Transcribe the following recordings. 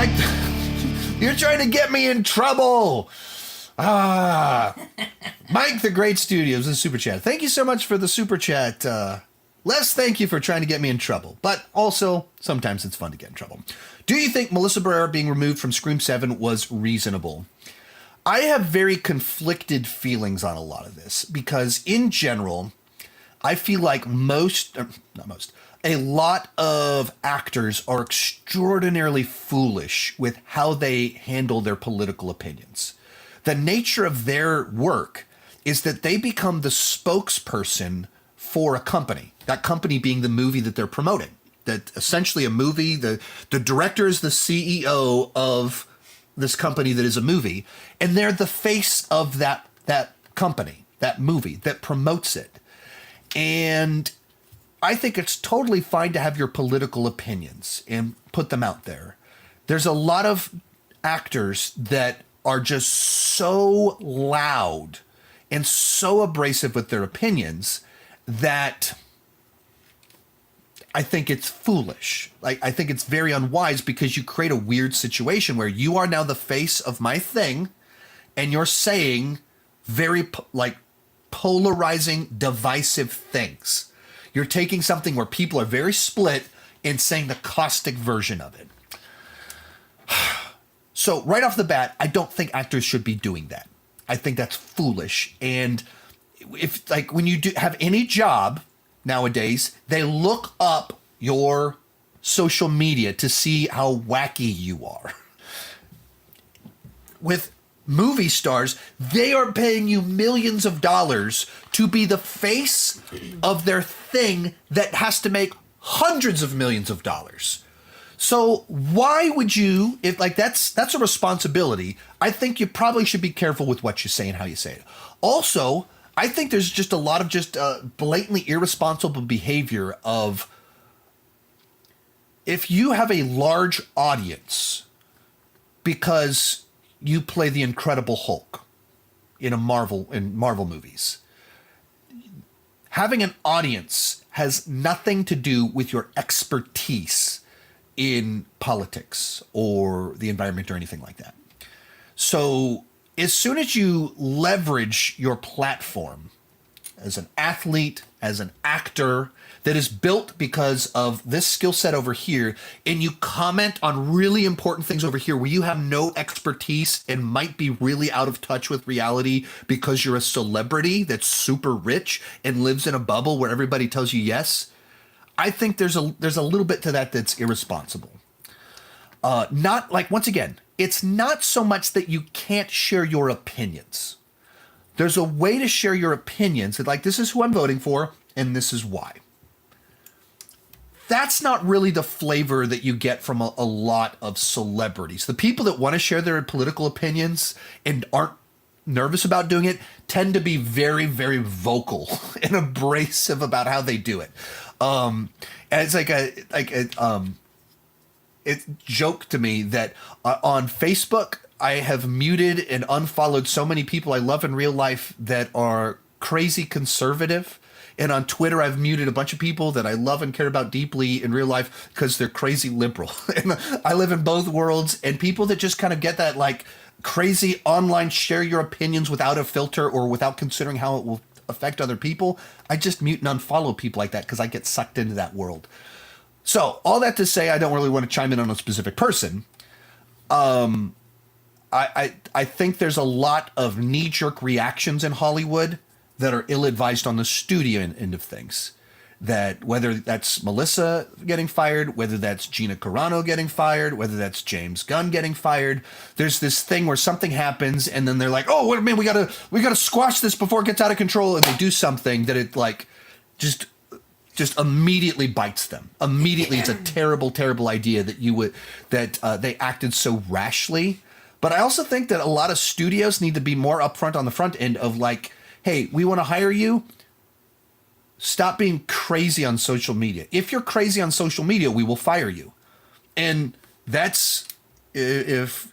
Mike, you're trying to get me in trouble. Mike, the Great Studios, the super chat. Thank you so much for the super chat. Les, thank you for trying to get me in trouble. But also, sometimes it's fun to get in trouble. Do you think Melissa Barrera being removed from Scream 7 was reasonable? I have very conflicted feelings on a lot of this because in general, I feel like a lot of actors are extraordinarily foolish with how they handle their political opinions. The nature of their work is that they become the spokesperson for a company, that company being the movie that they're promoting. That essentially a movie, the director is the CEO of this company that is a movie, and they're the face of that company, that movie that promotes it. And I think it's totally fine to have your political opinions and put them out there. There's a lot of actors that are just so loud and so abrasive with their opinions that I think it's foolish. Like, I think it's very unwise because you create a weird situation where you are now the face of my thing and you're saying very polarizing, divisive things. You're taking something where people are very split and saying the caustic version of it. So right off the bat, I don't think actors should be doing that. I think that's foolish. And if when you do have any job nowadays, they look up your social media to see how wacky you are. With movie stars, they are paying you millions of dollars to be the face of their thing that has to make hundreds of millions of dollars. So why would you, if that's a responsibility, I think you probably should be careful with what you say and how you say it. Also, I think there's just a lot of blatantly irresponsible behavior of, if you have a large audience because you play the Incredible Hulk in Marvel movies, having an audience has nothing to do with your expertise in politics or the environment or anything like that. So as soon as you leverage your platform as an athlete, as an actor that is built because of this skill set over here, and you comment on really important things over here where you have no expertise and might be really out of touch with reality because you're a celebrity that's super rich and lives in a bubble where everybody tells you yes, I think there's a little bit to that that's irresponsible. Once again, it's not so much that you can't share your opinions. There's a way to share your opinions that this is who I'm voting for and this is why. That's not really the flavor that you get from a lot of celebrities. The people that want to share their political opinions and aren't nervous about doing it tend to be very, very vocal and abrasive about how they do it. And it's it's joke to me that on Facebook, I have muted and unfollowed so many people I love in real life that are crazy conservative. And on Twitter, I've muted a bunch of people that I love and care about deeply in real life because they're crazy liberal. And I live in both worlds, and people that just kind of get that crazy online share your opinions without a filter or without considering how it will affect other people, I just mute and unfollow people like that because I get sucked into that world. So all that to say, I don't really want to chime in on a specific person. I think there's a lot of knee-jerk reactions in Hollywood that are ill-advised on the studio end of things. That whether that's Melissa getting fired, whether that's Gina Carano getting fired, whether that's James Gunn getting fired, there's this thing where something happens and then they're like, oh, wait a minute, we gotta squash this before it gets out of control, and they do something that it just immediately bites them. Immediately, it's a terrible, terrible idea that they acted so rashly. But I also think that a lot of studios need to be more upfront on the front end of hey, we want to hire you. Stop being crazy on social media. If you're crazy on social media, we will fire you. And that's if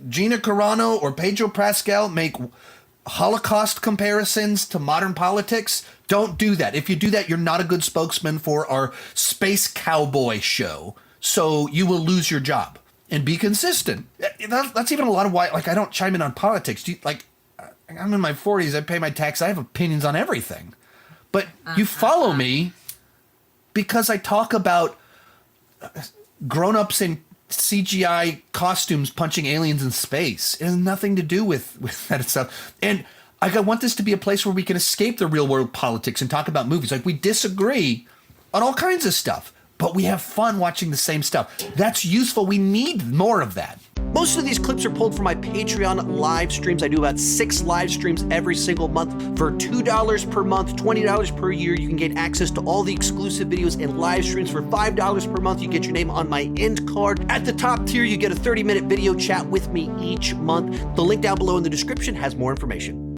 Gina Carano or Pedro Pascal make Holocaust comparisons to modern politics, don't do that. If you do that, you're not a good spokesman for our space cowboy show. So you will lose your job. and be consistent. That's even a lot of why, like, I don't chime in on politics. I'm in my 40s, I pay my tax, I have opinions on everything. But you follow me because I talk about grown-ups in CGI costumes punching aliens in space. It has nothing to do with that stuff. And I want this to be a place where we can escape the real world politics and talk about movies. Like, we disagree on all kinds of stuff, but we have fun watching the same stuff. That's useful. We need more of that. Most of these clips are pulled from my Patreon live streams. I do about 6 live streams every single month. For $2 per month, $20 per year, you can get access to all the exclusive videos and live streams. For $5 per month, you get your name on my end card. At the top tier, you get a 30-minute video chat with me each month. The link down below in the description has more information.